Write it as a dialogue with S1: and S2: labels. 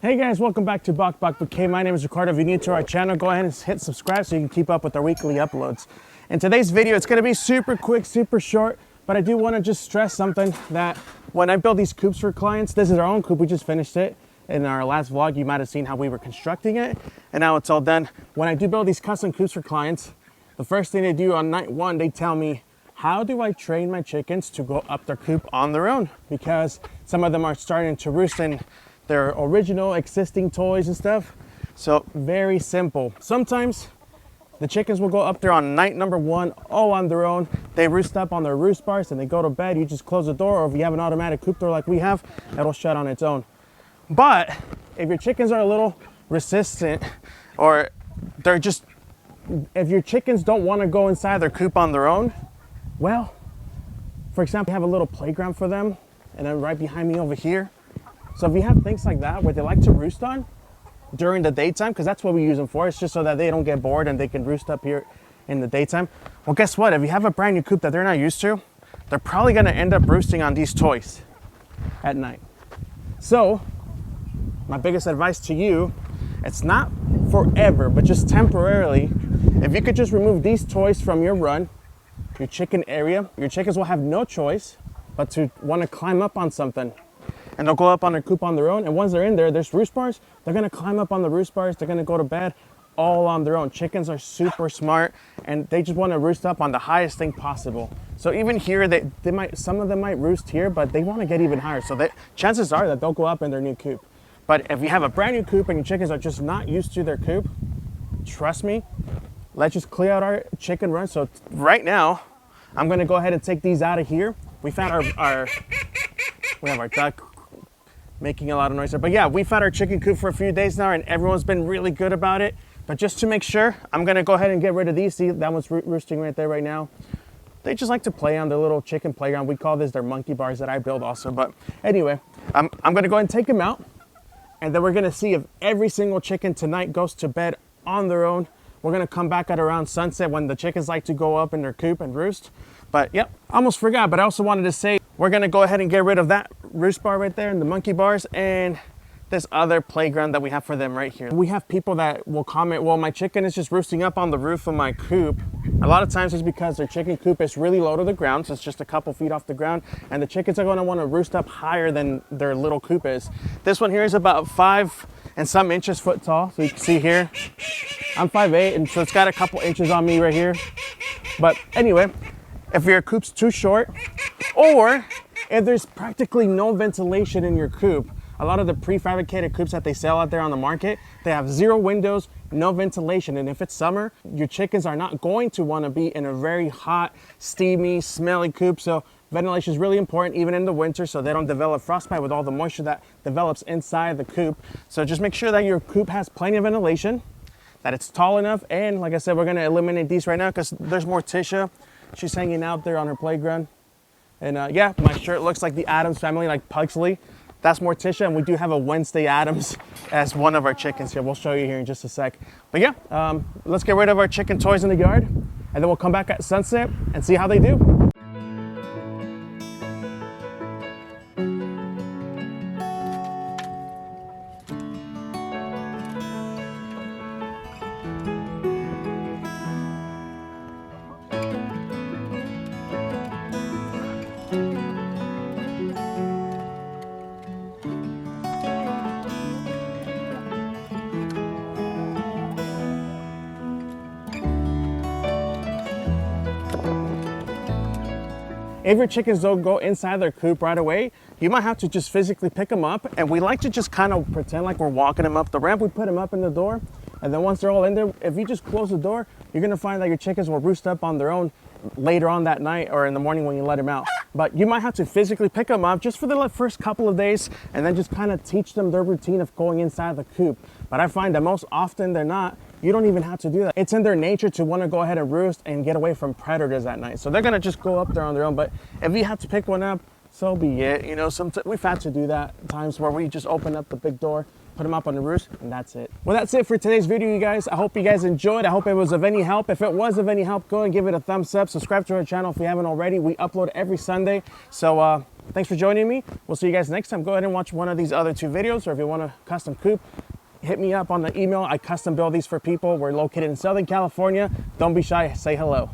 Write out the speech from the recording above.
S1: Hey guys, welcome back to BockBock with K. My name is Ricardo. If you're new to our channel, go ahead and hit subscribe so you can keep up with our weekly uploads. In today's video, it's gonna be super quick, super short, but I do wanna just stress something that when I build these coops for clients, this is our own coop, we just finished it. In our last vlog, you might've seen how we were constructing it, and now it's all done. When I do build these custom coops for clients, the first thing they do on night one, they tell me, how do I train my chickens to go up their coop on their own? Because some of them are starting to roost in their original existing toys and stuff. So very simple. Sometimes the chickens will go up there on night number one, all on their own. They roost up on their roost bars and they go to bed. You just close the door, or if you have an automatic coop door like we have, it'll shut on its own. But if your chickens are a little resistant, or if your chickens don't want to go inside their coop on their own, well, for example, you have a little playground for them, and then right behind me over here. So if you have things like that where they like to roost on during the daytime, because that's what we use them for, it's just so that they don't get bored and they can roost up here in the daytime. Well, guess what? If you have a brand new coop that they're not used to, they're probably going to end up roosting on these toys at night. So my biggest advice to you, it's not forever, but just temporarily, if you could just remove these toys from your run, your chicken area, your chickens will have no choice but to want to climb up on something. And they'll go up on their coop on their own. And once they're in there, there's roost bars. They're going to climb up on the roost bars. They're going to go to bed all on their own. Chickens are super smart, and they just want to roost up on the highest thing possible. So even here, some of them might roost here, but they want to get even higher. So chances are that they'll go up in their new coop. But if you have a brand new coop and your chickens are just not used to their coop, trust me, let's just clear out our chicken run. So right now, I'm going to go ahead and take these out of here. We found we have our duck making a lot of noise there. But yeah, we've had our chicken coop for a few days now, and everyone's been really good about it. But just to make sure, I'm gonna go ahead and get rid of these. See, that one's roosting right there right now. They just like to play on their little chicken playground. We call this their monkey bars that I build also. But anyway, I'm gonna go ahead and take them out, and then we're gonna see if every single chicken tonight goes to bed on their own. We're gonna come back at around sunset when the chickens like to go up in their coop and roost. But yep, almost forgot, but I also wanted to say, we're gonna go ahead and get rid of that roost bar right there and the monkey bars and this other playground that we have for them right here. We have people that will comment, well, my chicken is just roosting up on the roof of my coop. A lot of times it's because their chicken coop is really low to the ground, so it's just a couple feet off the ground, and the chickens are gonna wanna roost up higher than their little coop is. This one here is about 5 and some inches foot tall. So you can see here, I'm 5'8", and so it's got a couple inches on me right here. But anyway, if your coop's too short, or if there's practically no ventilation in your coop, a lot of the prefabricated coops that they sell out there on the market, they have 0 windows, no ventilation. And if it's summer, your chickens are not going to want to be in a very hot, steamy, smelly coop. So ventilation is really important even in the winter, so they don't develop frostbite with all the moisture that develops inside the coop. So just make sure that your coop has plenty of ventilation, that it's tall enough. And like I said, we're going to eliminate these right now because there's more Tisha. She's hanging out there on her playground. And yeah, my shirt looks like the Addams family, like Pugsley. That's Morticia, and we do have a Wednesday Addams as one of our chickens here. We'll show you here in just a sec. But yeah, let's get rid of our chicken toys in the yard, and then we'll come back at sunset and see how they do. If your chickens don't go inside their coop right away, you might have to just physically pick them up. And we like to just kind of pretend like we're walking them up the ramp. We put them up in the door. And then once they're all in there, if you just close the door, you're gonna find that your chickens will roost up on their own later on that night or in the morning when you let them out. But you might have to physically pick them up just for the first couple of days and then just kind of teach them their routine of going inside the coop. But I find that most often they're not. You don't even have to do that. It's in their nature to want to go ahead and roost and get away from predators at night. So they're gonna just go up there on their own. But if you have to pick one up, so be it. You know, we've had to do that times where we just open up the big door, put them up on the roost, and that's it. Well, that's it for today's video, you guys. I hope you guys enjoyed. I hope it was of any help. If it was of any help, go and give it a thumbs up. Subscribe to our channel if you haven't already. We upload every Sunday. So Thanks for joining me. We'll see you guys next time. Go ahead and watch one of these other 2 videos, or if you want a custom coop, hit me up on the email. I custom build these for people. We're located in Southern California. Don't be shy, say hello.